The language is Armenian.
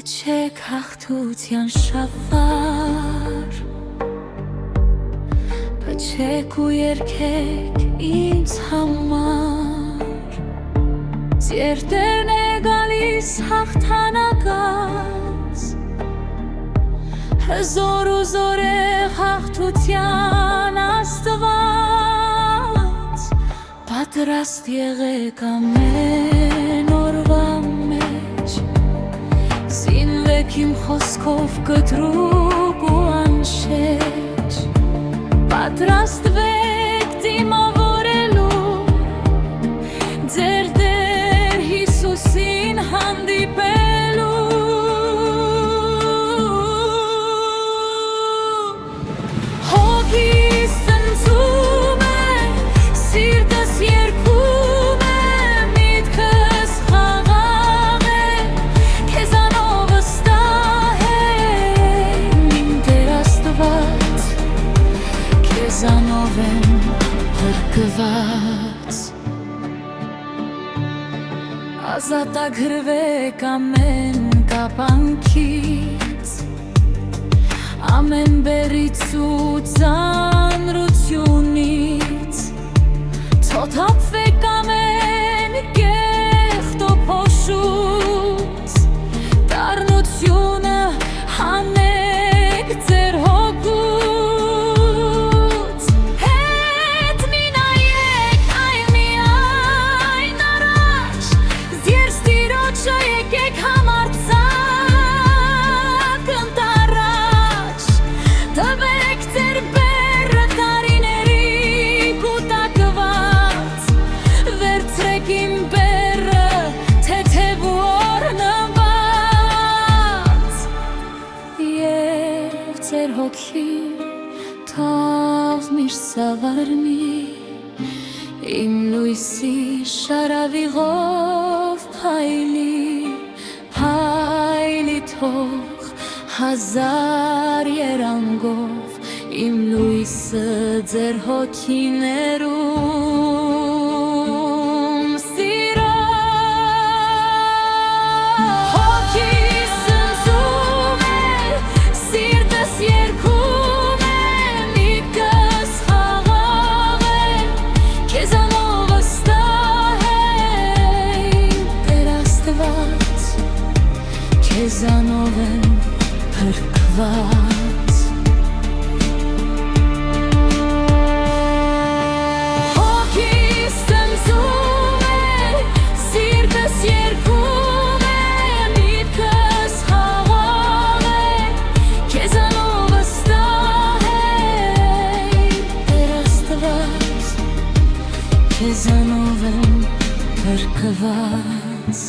Հաչեք հաղթության շավար, փչեք ու երգեք ինձ համար, Ձերտերն է գալիս հաղթանակած, Հզոր ու զորեղ հաղթության Աստված, Պատրաստ եղեք ամեն օրվա մեջ, Զինվեք իմ խոսքով կտրուկ ու անշեջ, Պատրաստվեք դիմավորելու, Ձեր Տեր Հիսուսին հանդիպելու, Հոգիս ցնցում է, սիրտս երգում է, միտքս խաղաղ է, քեզանով վստահ է, իմ Տեր Աստված, քեզանով եմ փրկված։ Ազատագրվեք ամեն կապանքից, ամեն բերից ու ծանրությունից, Թոթափվեք ամեն կեղտ ու փոշուց, Դառնությունը հանեք ձեր հոգուց, Հետ մի նայեք այլ միայն առաջ, Ձեր Տիրոջը եկեք համարձակ ընտառաջ, Տվեք ձեր բեռը տարիների կուտակված, Վերցրեք իմ բեռը թեթև ու օրհնված, Եվ ձեր հոգին թող միշտ սավառնի, Իմ լույսի շարավիղով փայլի թող հազար երանգով, Իմ լույսը ձեր հոգիներում սիրո, Հոգիս ցնցում է, սիրտս երգում է, միտքս խաղաղ է, քեզանով վստահ է, իմ Տեր Աստված, քեզանով եմ փրկված։ Հոգիս ցնցում է, սիրտս երգում է, միտքս խաղաղ է, քեզանով վստահ է, իմ Տեր Աստված, քեզանով եմ փրկված։